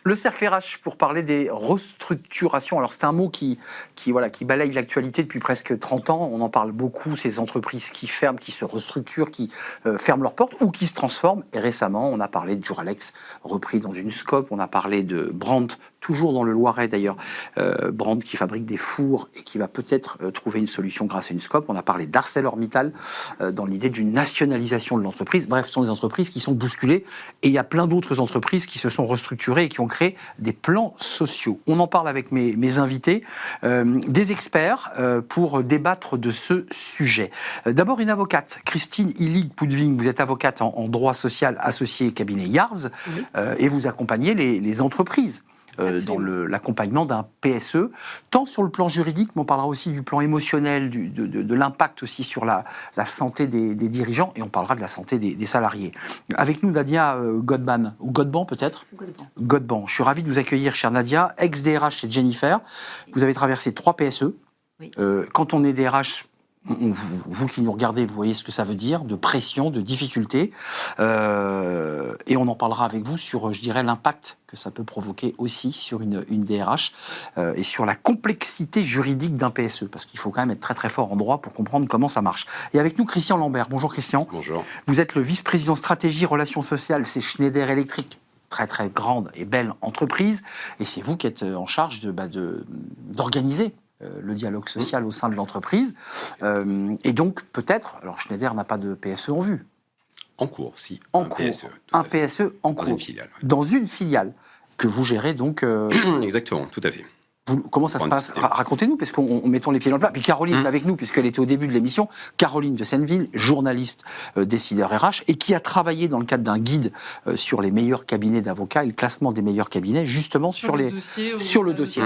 Le cercle RH pour parler des restructurations. Alors c'est un mot qui balaye l'actualité depuis presque 30 ans. On en parle beaucoup, ces entreprises qui ferment, qui se restructurent, qui ferment leurs portes ou qui se transforment. Et récemment, on a parlé de Duralex, repris dans une scope. On a parlé de Brandt, toujours dans le Loiret d'ailleurs. Brandt qui fabrique des fours et qui va peut-être trouver une solution grâce à une scope. On a parlé d'ArcelorMittal dans l'idée d'une nationalisation de l'entreprise. Bref, ce sont des entreprises qui sont bousculées. Et il y a plein d'autres entreprises qui se sont restructurées et qui ont créé des plans sociaux. On en parle avec mes invités, des experts, pour débattre de ce sujet. D'abord, une avocate, Christine Hillig-Poudving. Vous êtes avocate en droit social associée cabinet Yarves, oui. Et vous accompagnez les entreprises dans l'accompagnement d'un PSE, tant sur le plan juridique, mais on parlera aussi du plan émotionnel, de l'impact aussi sur la santé des dirigeants, et on parlera de la santé des salariés. Avec nous, Nadia Godban, ou Godban peut-être ? Godban. Je suis ravi de vous accueillir, chère Nadia, ex-DRH chez Jennifer. Vous avez traversé 3 PSE. Oui. Quand on est DRH, vous qui nous regardez, vous voyez ce que ça veut dire, de pression, de difficulté. Et on en parlera avec vous sur, je dirais, l'impact que ça peut provoquer aussi sur une DRH et sur la complexité juridique d'un PSE, parce qu'il faut quand même être très très fort en droit pour comprendre comment ça marche. Et avec nous, Christian Lambert. Bonjour Christian. Bonjour. Vous êtes le vice-président stratégie relations sociales, c'est Schneider Electric. Très très grande et belle entreprise. Et c'est vous qui êtes en charge d'organiser le dialogue social au sein de l'entreprise. Et donc, peut-être, alors Schneider n'a pas de PSE en vue. En cours, si. En cours. Un PSE en cours. Dans une filiale. Ouais. Dans une filiale que vous gérez donc. Exactement, tout à fait. Comment ça se passe ? Racontez-nous, parce qu'on mettons les pieds dans le plat. Puis Caroline est avec nous, puisqu'elle était au début de l'émission. Caroline de Senneville, journaliste, décideur RH, et qui a travaillé dans le cadre d'un guide sur les meilleurs cabinets d'avocats et le classement des meilleurs cabinets, justement sur le dossier.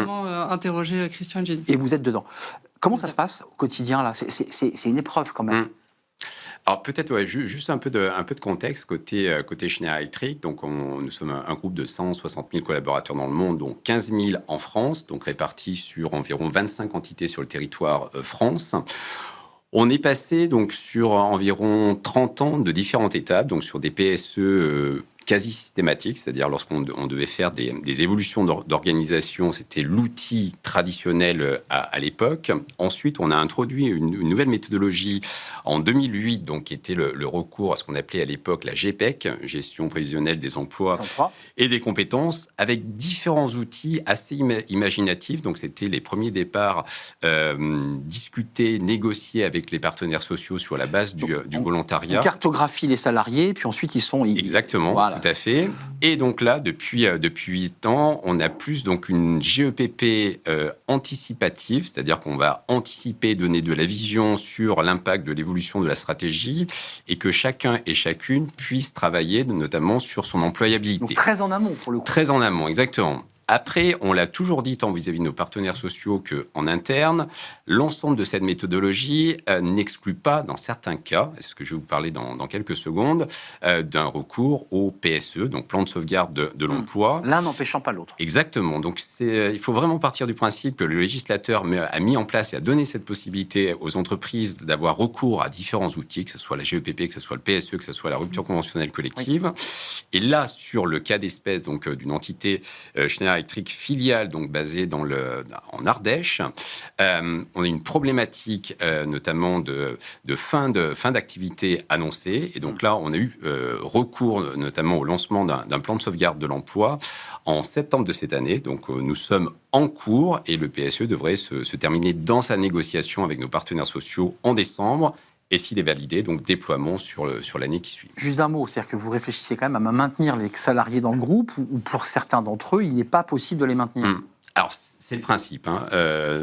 Interroger Christian et Jennifer. Et vous êtes dedans. Comment ça se passe au quotidien là ? C'est une épreuve quand même. Alors peut-être juste un peu de contexte côté Schneider Electric. Donc nous sommes un groupe de 160 000 collaborateurs dans le monde, dont 15 000 en France, donc répartis sur environ 25 entités sur le territoire France. On est passé donc sur environ 30 ans de différentes étapes, donc sur des PSE quasi systématique, c'est-à-dire lorsqu'on devait faire des évolutions d'organisation, c'était l'outil traditionnel à l'époque. Ensuite, on a introduit une nouvelle méthodologie en 2008, donc qui était le recours à ce qu'on appelait à l'époque la GPEC, gestion prévisionnelle des emplois et des compétences, avec différents outils assez imaginatifs. Donc, c'était les premiers départs discutés, négociés avec les partenaires sociaux sur la base du volontariat. On cartographie les salariés, puis ensuite ils sont... Exactement. Voilà. Tout à fait. Et donc là, depuis 8 ans, on a plus donc une GEPP anticipative, c'est-à-dire qu'on va anticiper, donner de la vision sur l'impact de l'évolution de la stratégie et que chacun et chacune puisse travailler notamment sur son employabilité. Donc très en amont pour le coup. Très en amont, exactement. Après, on l'a toujours dit tant vis-à-vis de nos partenaires sociaux qu'en interne, l'ensemble de cette méthodologie n'exclut pas, dans certains cas, c'est ce que je vais vous parler dans quelques secondes, d'un recours au PSE, donc plan de sauvegarde de l'emploi. L'un n'empêchant pas l'autre. Exactement. Donc, il faut vraiment partir du principe que le législateur a mis en place et a donné cette possibilité aux entreprises d'avoir recours à différents outils, que ce soit la GEPP, que ce soit le PSE, que ce soit la rupture conventionnelle collective. Oui. Et là, sur le cas d'espèce donc d'une entité Schneider Electric filiale, donc basée en Ardèche. On a une problématique notamment de fin d'activité annoncée. Et donc là, on a eu recours notamment au lancement d'un plan de sauvegarde de l'emploi en septembre de cette année. Donc nous sommes en cours et le PSE devrait se terminer dans sa négociation avec nos partenaires sociaux en décembre. Et s'il est validé, donc déploiement sur l'année qui suit. Juste un mot, c'est-à-dire que vous réfléchissez quand même à maintenir les salariés dans le groupe, ou pour certains d'entre eux, il n'est pas possible de les maintenir. Alors, c'est le principe.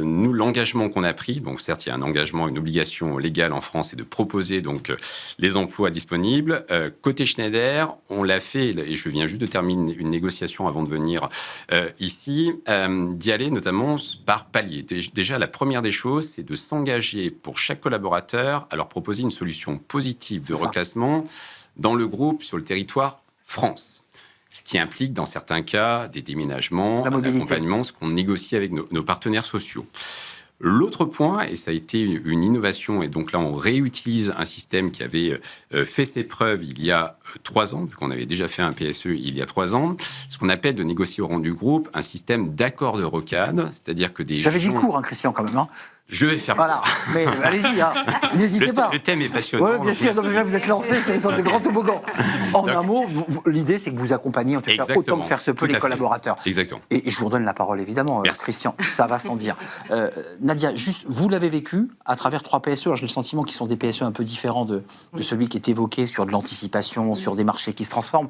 Nous, l'engagement qu'on a pris, donc certes, il y a un engagement, une obligation légale en France, c'est de proposer donc les emplois disponibles. Côté Schneider, on l'a fait, et je viens juste de terminer une négociation avant de venir ici, d'y aller notamment par palier. Déjà, la première des choses, c'est de s'engager pour chaque collaborateur à leur proposer une solution positive de reclassement dans le groupe sur le territoire France. Ce qui implique, dans certains cas, des déménagements, un accompagnement, ce qu'on négocie avec nos partenaires sociaux. L'autre point, et ça a été une innovation, et donc là on réutilise un système qui avait fait ses preuves il y a 3 ans, vu qu'on avait déjà fait un PSE il y a 3 ans, ce qu'on appelle de négocier au rang du groupe un système d'accord de rocade, c'est-à-dire que des J'avais dit gens... court, Christian, quand même. Hein. Je vais faire... Voilà, mais allez-y, hein. N'hésitez pas. Le thème est passionnant. Oui, bien sûr, donc là, vous êtes lancé sur les sortes de grands toboggans. En un mot, l'idée, c'est que vous accompagnez, en tout cas, autant que faire se peut, les collaborateurs. Exactement. Et je vous redonne la parole, évidemment, Christian, ça va sans dire. Nadia, juste, vous l'avez vécu à travers 3 PSE. Alors, j'ai le sentiment qu'ils sont des PSE un peu différents de celui qui est évoqué sur de l'anticipation, sur des marchés qui se transforment.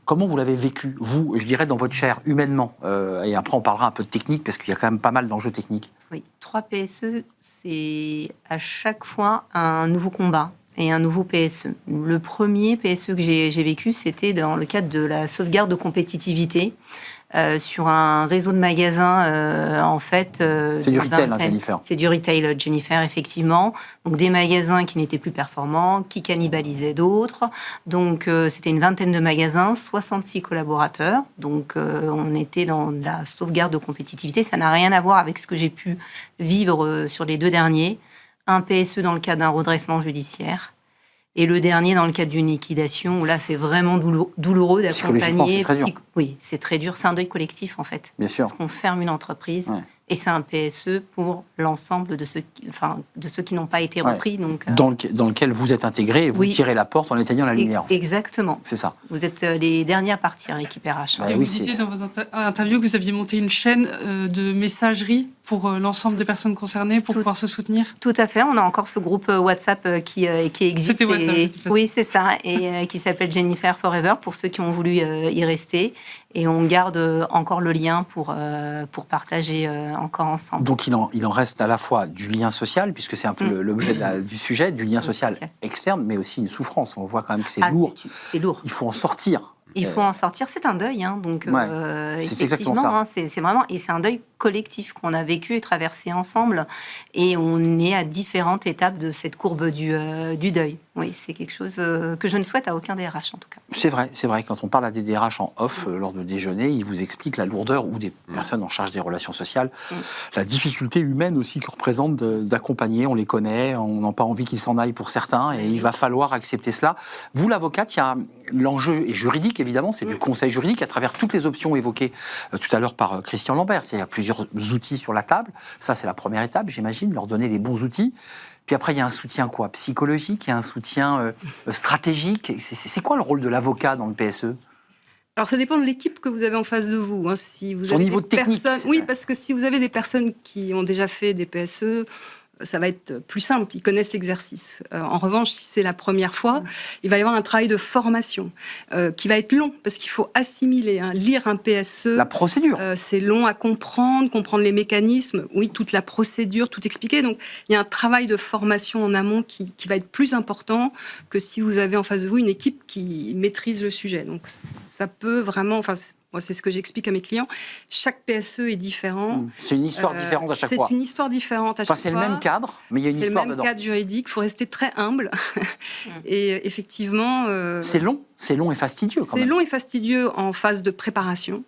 Comment vous l'avez vécu, vous, je dirais, dans votre chair, humainement et après, on parlera un peu de technique, parce qu'il y a quand même pas mal d'enjeux techniques. Oui, 3 PSE, c'est à chaque fois un nouveau combat et un nouveau PSE. Le premier PSE que j'ai vécu, c'était dans le cadre de la sauvegarde de compétitivité sur un réseau de magasins, en fait. C'est du retail, Jennifer. C'est du retail, Jennifer, effectivement. Donc des magasins qui n'étaient plus performants, qui cannibalisaient d'autres. Donc c'était une vingtaine de magasins, 66 collaborateurs. Donc on était dans la sauvegarde de compétitivité. Ça n'a rien à voir avec ce que j'ai pu vivre sur les 2 derniers. Un PSE dans le cadre d'un redressement judiciaire. Et le dernier, dans le cadre d'une liquidation, où là, c'est vraiment douloureux d'accompagner. Oui, c'est très dur. C'est un deuil collectif, en fait. Bien sûr. Parce qu'on ferme une entreprise, et c'est un PSE pour l'ensemble de ceux qui n'ont pas été repris. Donc, dans lequel vous êtes intégré et vous tirez la porte en éteignant la lumière. Exactement. C'est ça. Vous êtes les derniers à partir, l'équipe RH. Et vous disiez dans vos interviews que vous aviez monté une chaîne de messagerie pour l'ensemble des personnes concernées pour pouvoir se soutenir. Tout à fait. On a encore ce groupe WhatsApp qui existe. C'était WhatsApp. Oui, c'est ça. Et qui s'appelle Jennifer Forever pour ceux qui ont voulu y rester. Et on garde encore le lien pour partager encore ensemble. Donc il en reste à la fois du lien social, puisque c'est un peu l'objet du sujet, du lien social externe, mais aussi une souffrance. On voit quand même que c'est lourd. C'est lourd. Il faut en sortir. Il faut en sortir, c'est un deuil, hein, donc c'est exactement ça. Hein, c'est vraiment, et c'est un deuil collectif qu'on a vécu et traversé ensemble, et on est à différentes étapes de cette courbe du deuil. Oui, c'est quelque chose que je ne souhaite à aucun DRH en tout cas. C'est vrai. Quand on parle à des DRH en off lors de déjeuner, ils vous expliquent la lourdeur, ou des personnes en charge des relations sociales, la difficulté humaine aussi que représente d'accompagner. On les connaît, on n'a pas envie qu'ils s'en aillent pour certains, et il va falloir accepter cela. Vous, l'avocate, il y a l'enjeu est juridique, évidemment, c'est du conseil juridique à travers toutes les options évoquées tout à l'heure par Christian Lambert. Il y a plusieurs outils sur la table. Ça, c'est la première étape, j'imagine, leur donner les bons outils. Puis après, il y a un soutien quoi? Psychologique, il y a un soutien stratégique. C'est quoi le rôle de l'avocat dans le PSE? Alors, ça dépend de l'équipe que vous avez en face de vous. Hein. Si vous Son avez niveau de technique. Oui, parce que si vous avez des personnes qui ont déjà fait des PSE, ça va être plus simple, ils connaissent l'exercice. En revanche, si c'est la première fois, il va y avoir un travail de formation qui va être long, parce qu'il faut assimiler, lire un PSE. La procédure. C'est long à comprendre les mécanismes, oui, toute la procédure, tout expliquer. Donc, il y a un travail de formation en amont qui va être plus important que si vous avez en face de vous une équipe qui maîtrise le sujet. Donc, ça peut vraiment... Moi, c'est ce que j'explique à mes clients. Chaque PSE est différent. C'est une histoire différente à chaque fois. C'est une histoire différente à chaque fois. C'est le même cadre, mais il y a une histoire dedans. C'est le même cadre juridique. Il faut rester très humble. Et effectivement... c'est long et fastidieux quand même. C'est long et fastidieux en phase de préparation.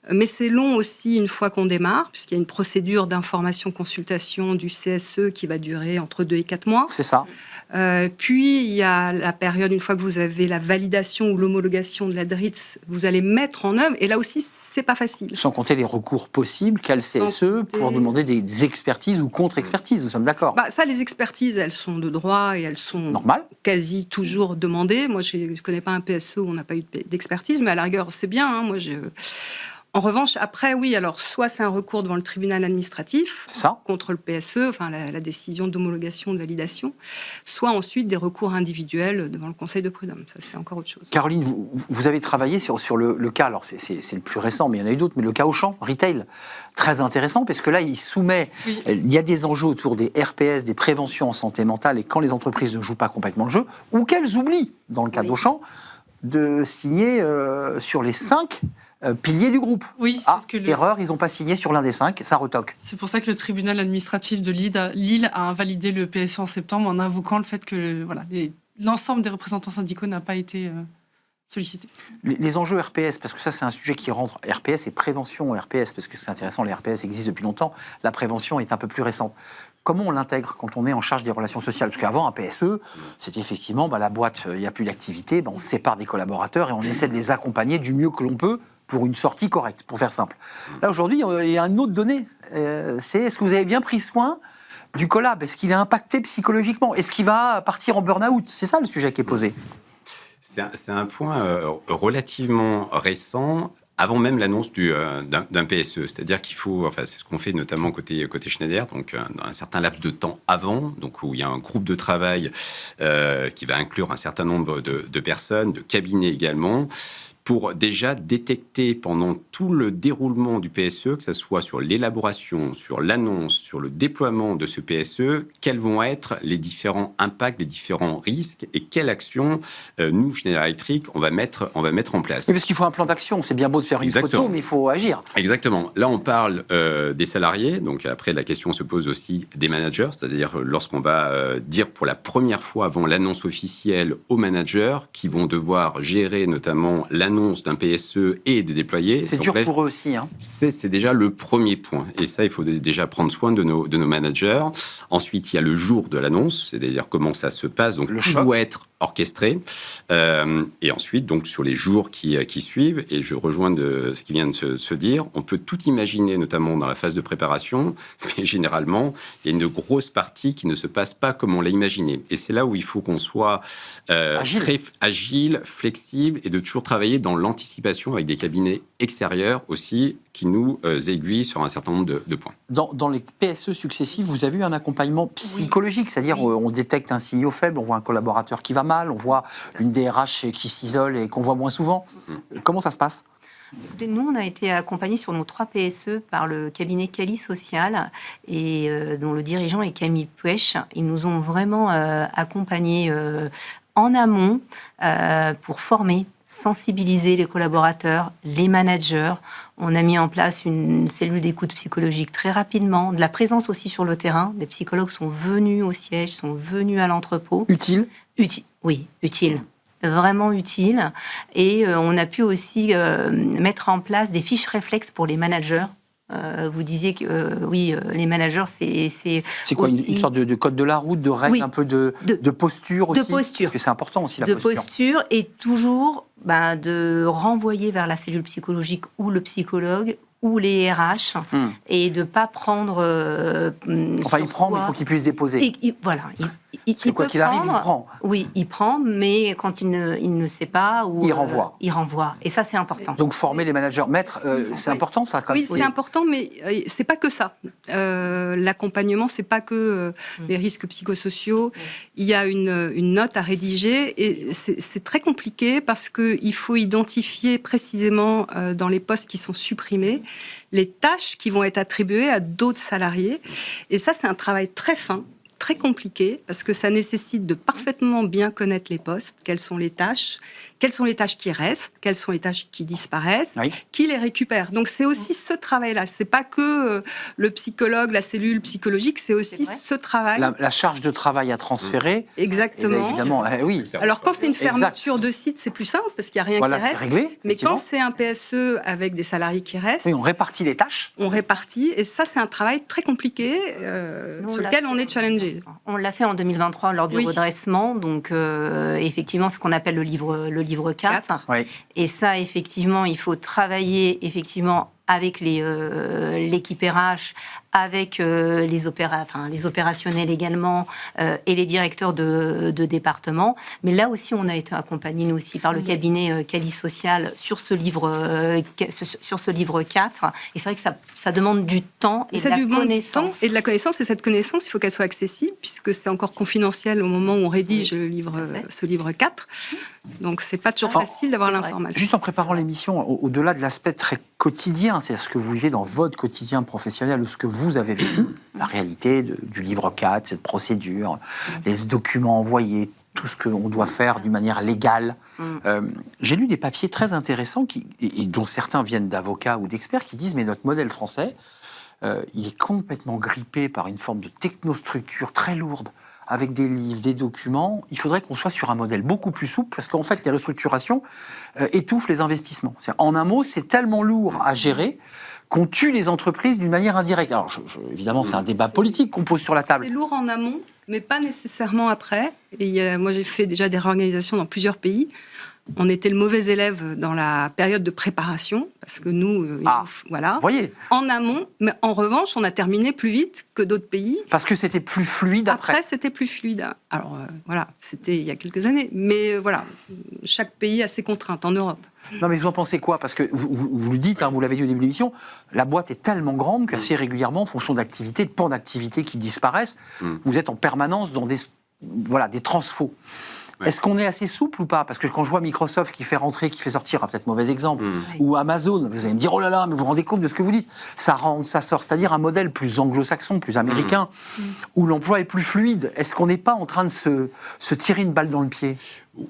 Mais c'est long aussi une fois qu'on démarre, puisqu'il y a une procédure d'information-consultation du CSE qui va durer entre 2 et 4 mois. C'est ça. Puis, il y a la période, une fois que vous avez la validation ou l'homologation de la DRITS, vous allez mettre en œuvre. Et là aussi, c'est pas facile. Sans compter les recours possibles qu'a le CSE pour demander des expertises ou contre-expertises. Nous sommes d'accord. Ça, les expertises, elles sont de droit et elles sont normal, quasi toujours demandées. Moi, je ne connais pas un PSE où on n'a pas eu d'expertise, mais à la rigueur, c'est bien. Hein. En revanche, après, oui, alors soit c'est un recours devant le tribunal administratif contre le PSE, enfin la décision d'homologation, de validation, soit ensuite des recours individuels devant le conseil de prud'homme. Ça, c'est encore autre chose. Caroline, vous avez travaillé sur le cas, alors c'est le plus récent, mais il y en a eu d'autres, mais le cas Auchan, retail, très intéressant, parce que là, il y a des enjeux autour des RPS, des préventions en santé mentale, et quand les entreprises ne jouent pas complètement le jeu, ou qu'elles oublient, dans le cas d'Auchan, de signer sur les 5 piliers du groupe. Oui, erreur, ils n'ont pas signé sur l'un des 5, ça retoque. C'est pour ça que le tribunal administratif de Lille a invalidé le PSE en septembre en invoquant le fait que l'ensemble des représentants syndicaux n'a pas été sollicité. Les enjeux RPS, parce que ça c'est un sujet qui rentre, RPS et prévention RPS, parce que c'est intéressant, les RPS existent depuis longtemps, la prévention est un peu plus récente. Comment on l'intègre quand on est en charge des relations sociales? Parce qu'avant, un PSE, c'était effectivement, la boîte, il n'y a plus d'activité, on sépare des collaborateurs et on essaie de les accompagner du mieux que l'on peut pour une sortie correcte, pour faire simple. Là aujourd'hui, il y a une autre donnée, c'est est-ce que vous avez bien pris soin du collab? Est-ce qu'il est impacté psychologiquement? Est-ce qu'il va partir en burn-out? C'est ça le sujet qui est posé. C'est un point relativement récent, avant même l'annonce d'un PSE. C'est-à-dire qu'il faut, c'est ce qu'on fait notamment côté Schneider, donc un certain laps de temps avant, donc où il y a un groupe de travail qui va inclure un certain nombre de personnes, de cabinets également, pour déjà détecter pendant tout le déroulement du PSE, que ce soit sur l'élaboration, sur l'annonce, sur le déploiement de ce PSE, quels vont être les différents impacts, les différents risques et quelles actions nous, Schneider Electric, on va mettre en place. Et parce qu'il faut un plan d'action, c'est bien beau de faire une photo, mais il faut agir. Exactement. Là, on parle des salariés, donc après la question se pose aussi des managers, c'est-à-dire lorsqu'on va dire pour la première fois avant l'annonce officielle aux managers qui vont devoir gérer notamment l'annonce d'un PSE et des déployés. C'est dur pour eux aussi. C'est déjà le premier point. Et ça, il faut déjà prendre soin de nos managers. Ensuite, il y a le jour de l'annonce, c'est-à-dire comment ça se passe. Donc, tout doit être orchestré. Et ensuite, donc, sur les jours qui suivent, et je rejoins de ce qui vient de se dire, on peut tout imaginer, notamment dans la phase de préparation, mais généralement, il y a une grosse partie qui ne se passe pas comme on l'a imaginé. Et c'est là où il faut qu'on soit très agile, flexible, et de toujours travailler dans l'anticipation avec des cabinets extérieurs aussi, qui nous aiguillent sur un certain nombre de points. Dans les PSE successifs, vous avez eu un accompagnement psychologique, c'est-à-dire on détecte un signal faible, on voit un collaborateur qui va mal, on voit une DRH qui s'isole et qu'on voit moins souvent. Comment ça se passe? Nous, on a été accompagnés sur nos 3 PSE par le cabinet Cali Social, et dont le dirigeant est Camille Puech. Ils nous ont vraiment accompagnés en amont pour former, sensibiliser les collaborateurs, les managers. On a mis en place une cellule d'écoute psychologique très rapidement, de la présence aussi sur le terrain. Des psychologues sont venus au siège, sont venus à l'entrepôt. Utile? Oui, utile. Vraiment utile. Et on a pu aussi mettre en place des fiches réflexes pour les managers. Vous disiez que les managers, c'est quoi, aussi... une sorte de code de la route, de règles, un peu de posture aussi? De posture. Parce que c'est important aussi, la posture. De posture, et toujours de renvoyer vers la cellule psychologique ou le psychologue ou les RH, et de ne pas prendre... il prend, mais il faut qu'il puisse déposer. Voilà. Parce que quoi qu'il arrive, il prend. Oui, il prend, mais quand il ne sait pas... il renvoie. Il renvoie. Et ça, c'est important. Donc, former les managers. Maître, c'est important, ça, quand même. Oui, c'est important, mais c'est pas que ça. L'accompagnement, c'est pas que les risques psychosociaux. Il y a une note à rédiger, et c'est très compliqué parce qu'il faut identifier précisément dans les postes qui sont supprimés les tâches qui vont être attribuées à d'autres salariés. Et ça, c'est un travail très fin, très compliqué, parce que ça nécessite de parfaitement bien connaître les postes, quelles sont les tâches qui restent, quelles sont les tâches qui disparaissent, qui les récupère. Donc c'est aussi ce travail-là. C'est pas que le psychologue, la cellule psychologique, c'est aussi ce travail. La charge de travail à transférer. Exactement. Bien, évidemment, oui. Alors quand c'est une fermeture de site, c'est plus simple parce qu'il n'y a rien qui reste. C'est réglé. Mais quand c'est un PSE avec des salariés qui restent, on répartit les tâches. On répartit, et ça c'est un travail très compliqué sur lequel on est challengé. On l'a fait en 2023 lors du redressement, donc effectivement ce qu'on appelle le livre 4. Oui. Et ça, effectivement, il faut travailler avec l'équipe RH, avec les opérationnels également, et les directeurs de département. Mais là aussi, on a été accompagnés, nous aussi, par le cabinet Cali Social sur ce livre 4. Et c'est vrai que ça demande du temps et de la connaissance. Et de la connaissance, et cette connaissance, il faut qu'elle soit accessible, puisque c'est encore confidentiel au moment où on rédige ce livre 4. Donc, c'est pas toujours facile d'avoir l'information. Juste en préparant l'émission, au-delà de l'aspect très quotidien, c'est ce que vous vivez dans votre quotidien professionnel, ou ce que vous avez vécu, la réalité du livre 4, cette procédure, les documents envoyés, tout ce qu'on doit faire d'une manière légale. J'ai lu des papiers très intéressants, et dont certains viennent d'avocats ou d'experts, qui disent « mais notre modèle français, il est complètement grippé par une forme de technostructure très lourde, avec des livres, des documents. Il faudrait qu'on soit sur un modèle beaucoup plus souple, parce qu'en fait, les restructurations étouffent les investissements. En un mot, c'est tellement lourd à gérer qu'on tue les entreprises d'une manière indirecte. Alors, évidemment, c'est un débat politique qu'on pose sur la table. C'est lourd en amont, mais pas nécessairement après. Et moi, j'ai fait déjà des réorganisations dans plusieurs pays. On était le mauvais élève dans la période de préparation, parce que nous, voilà, voyez. En amont, mais en revanche, on a terminé plus vite que d'autres pays. Parce que c'était plus fluide après. Après, c'était plus fluide. Alors, voilà, c'était il y a quelques années. Mais voilà, chaque pays a ses contraintes en Europe. Non, mais vous en pensez quoi? Parce que vous le dites, vous l'avez dit au début de l'émission, la boîte est tellement grande qu'assez régulièrement, en fonction d'activités, de pans d'activités qui disparaissent, vous êtes en permanence dans des transfos. Ouais. Est-ce qu'on est assez souple ou pas? Parce que quand je vois Microsoft qui fait rentrer, qui fait sortir, peut-être mauvais exemple, ou Amazon, vous allez me dire, oh là là, mais vous vous rendez compte de ce que vous dites? Ça rentre, ça sort, c'est-à-dire un modèle plus anglo-saxon, plus américain, où l'emploi est plus fluide. Est-ce qu'on n'est pas en train de se tirer une balle dans le pied?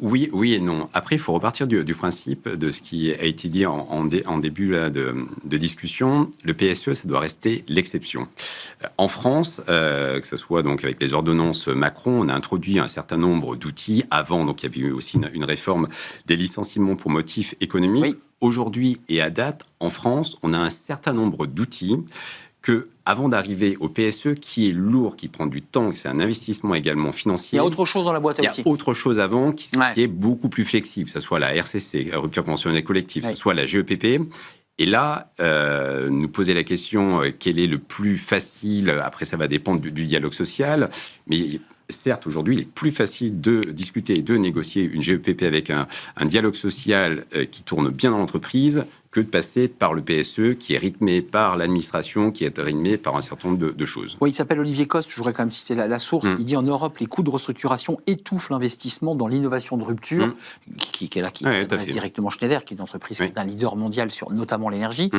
Oui et non. Après, il faut repartir du principe de ce qui a été dit en début là, de discussion. Le PSE, ça doit rester l'exception. En France, que ce soit donc avec les ordonnances Macron, on a introduit un certain nombre d'outils. Avant, donc, il y avait eu aussi une réforme des licenciements pour motifs économiques. Oui. Aujourd'hui et à date, en France, on a un certain nombre d'outils que, avant d'arriver au PSE, qui est lourd, qui prend du temps, c'est un investissement également financier. Il y a autre chose dans la boîte à outils. Il y a autre chose avant qui est beaucoup plus flexible, que ce soit la RCC, rupture conventionnelle collective, que ce soit la GEPP. Et là, nous poser la question, quel est le plus facile? Après, ça va dépendre du dialogue social, mais... Certes, aujourd'hui, il est plus facile de discuter et de négocier une GEPP avec un dialogue social qui tourne bien dans l'entreprise que de passer par le PSE, qui est rythmé par l'administration, qui est rythmé par un certain nombre de choses. Oui, il s'appelle Olivier Coste, je voudrais quand même citer la source. Il dit en Europe, les coûts de restructuration étouffent l'investissement dans l'innovation de rupture, qui est là, qui adresse directement Schneider, qui est une entreprise qui est un leader mondial sur notamment l'énergie.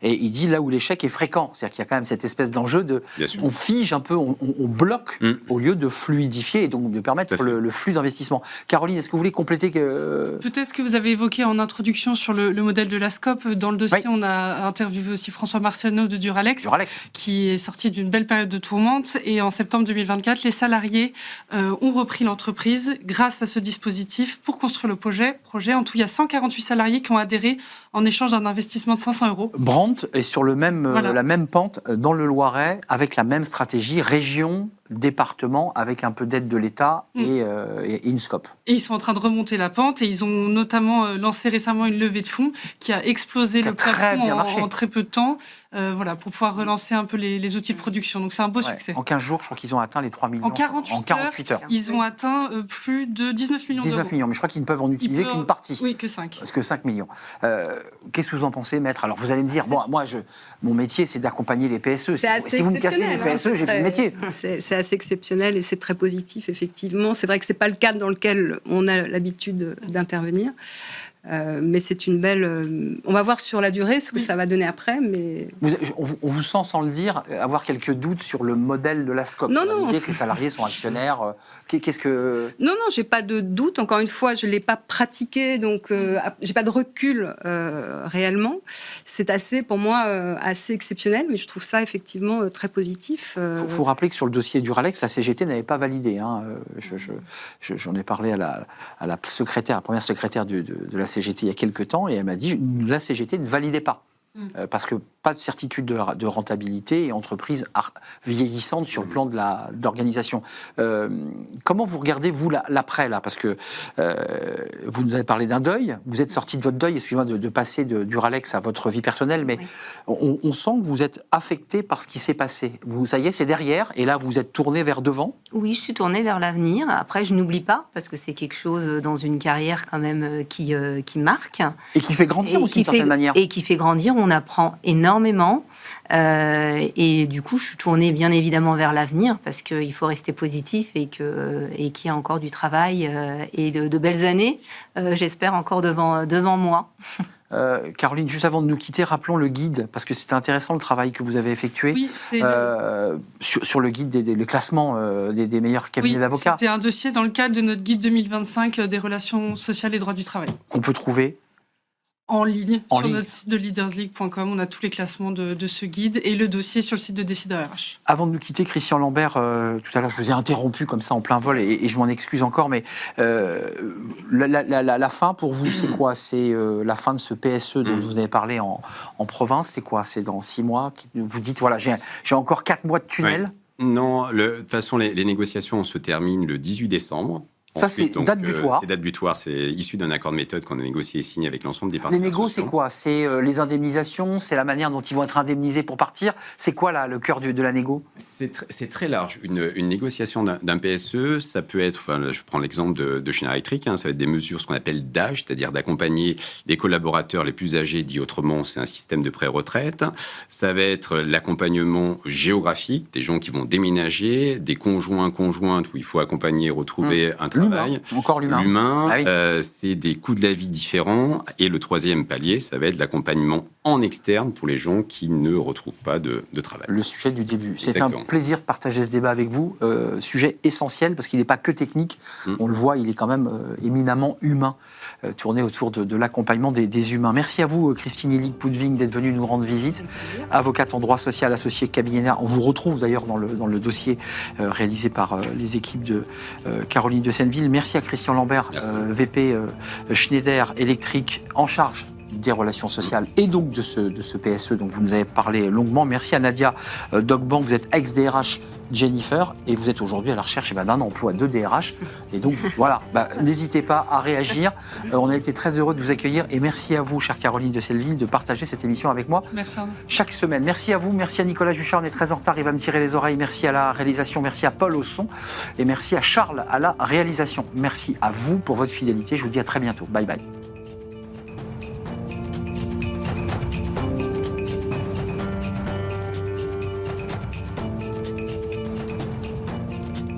Et il dit là où l'échec est fréquent, c'est-à-dire qu'il y a quand même cette espèce d'enjeu de... On fige un peu, on bloque au lieu de fluidifier et donc de permettre le flux d'investissement. Caroline, est-ce que vous voulez compléter Peut-être que vous avez évoqué en introduction sur le modèle de la SCOP. Dans le dossier, on a interviewé aussi François Marciano de Duralex, qui est sorti d'une belle période de tourmente. Et en septembre 2024, les salariés ont repris l'entreprise grâce à ce dispositif pour construire le projet. En tout, il y a 148 salariés qui ont adhéré en échange d'un investissement de 500 €. Brandt est sur la même pente dans le Loiret, avec la même stratégie, région, département, avec un peu d'aide de l'État et une SCOP. Et ils sont en train de remonter la pente et ils ont notamment lancé récemment une levée de fonds qui a explosé le plafond en très peu de temps, pour pouvoir relancer un peu les outils de production. Donc c'est un beau succès. En 15 jours, je crois qu'ils ont atteint les 3 millions. En 48 heures, ils ont atteint plus de 19 millions d'euros. 19 millions, mais je crois qu'ils ne peuvent en utiliser qu'une partie. Oui, que 5. Parce que 5 millions. Qu'est-ce que vous en pensez, maître? Alors vous allez me dire, mon métier, c'est d'accompagner les PSE. Si vous me cassez les PSE, j'ai plus de métier. C'est assez exceptionnel et c'est très positif, effectivement. C'est vrai que ce n'est pas le cadre dans lequel on a l'habitude d'intervenir. Mais c'est une belle... on va voir sur la durée ce que ça va donner après, mais... On vous sent, sans le dire, avoir quelques doutes sur le modèle de la SCOP. Non. L'idée que les salariés sont actionnaires. Qu'est-ce que... Non, j'ai pas de doute. Encore une fois, je l'ai pas pratiqué, donc j'ai pas de recul réellement. C'est pour moi, assez exceptionnel, mais je trouve ça effectivement très positif. Faut rappeler que sur le dossier Duralex, la CGT n'avait pas validé. J'en ai parlé à la première secrétaire de la CGT il y a quelques temps, et elle m'a dit la CGT ne validait pas. Parce que pas de certitude de rentabilité et entreprise vieillissante sur le plan de l'organisation. Comment vous regardez, vous, l'après, là? Parce que vous nous avez parlé d'un deuil, vous êtes sorti de votre deuil, excusez-moi de passer de Duralex à votre vie personnelle, mais on sent que vous êtes affecté par ce qui s'est passé. Ça y est, c'est derrière, et là, vous êtes tourné vers devant? Oui, je suis tournée vers l'avenir. Après, je n'oublie pas, parce que c'est quelque chose dans une carrière quand même qui marque. Et qui fait grandir aussi, d'une certaine manière. Et qui fait grandir, on apprend énormément. Et du coup, je suis tournée bien évidemment vers l'avenir, parce qu'il faut rester positif et qu'il y a encore du travail et de belles années, j'espère, encore devant moi. Caroline, juste avant de nous quitter, rappelons le guide, parce que c'était intéressant le travail que vous avez effectué. Oui, sur le guide le classement des meilleurs cabinets d'avocats. C'était un dossier dans le cadre de notre guide 2025 des relations sociales et droits du travail. Qu'on peut trouver En ligne, sur notre site de leadersleague.com, on a tous les classements de ce guide et le dossier sur le site de Décideur RH. Avant de nous quitter, Christian Lambert, tout à l'heure je vous ai interrompu comme ça en plein vol et je m'en excuse encore, mais la fin pour vous, c'est quoi? C'est la fin de ce PSE dont vous avez parlé en province, c'est quoi? C'est dans 6 mois? Vous dites, voilà, j'ai encore 4 mois de tunnel. Oui. Non, de toute façon, les négociations se terminent le 18 décembre. Ça, c'est date butoir. C'est date butoir, c'est issu d'un accord de méthode qu'on a négocié et signé avec l'ensemble des partenaires. Les négos, c'est quoi? C'est les indemnisations, c'est la manière dont ils vont être indemnisés pour partir. C'est quoi là, le cœur de la négo? C'est très large. Une négociation d'un PSE, ça peut être, enfin, je prends l'exemple de Schneider Electric, ça va être des mesures, ce qu'on appelle d'âge, c'est-à-dire d'accompagner les collaborateurs les plus âgés, dit autrement, c'est un système de pré-retraite. Ça va être l'accompagnement géographique, des gens qui vont déménager, des conjointes où il faut accompagner et retrouver un travail. Encore l'humain. L'humain, Ah oui. c'est des coûts de la vie différents. Et le troisième palier, ça va être l'accompagnement en externe pour les gens qui ne retrouvent pas de travail. Le sujet du début. C'est un plaisir de partager ce débat avec vous. Sujet essentiel parce qu'il n'est pas que technique. On le voit, il est quand même éminemment humain, tourné autour de l'accompagnement des humains. Merci à vous, Christine Illig-Poudving, d'être venue nous rendre visite. Avocate en droit social associée cabinet. On vous retrouve d'ailleurs dans le dossier réalisé par les équipes de Caroline de Senneville. Merci à Christian Lambert, VP Schneider Electric, en charge des relations sociales et donc de ce PSE dont vous nous avez parlé longuement. Merci à Nadia Dogban, vous êtes ex-DRH Jennifer et vous êtes aujourd'hui à la recherche d'un emploi de DRH. Et donc voilà, n'hésitez pas à réagir. On a été très heureux de vous accueillir et merci à vous, chère Caroline de Senneville, de partager cette émission avec moi. Merci. Chaque semaine. Merci à vous, merci à Nicolas Juchard, on est très en retard, il va me tirer les oreilles. Merci à la réalisation, merci à Paul au son et merci à Charles à la réalisation. Merci à vous pour votre fidélité. Je vous dis à très bientôt. Bye bye.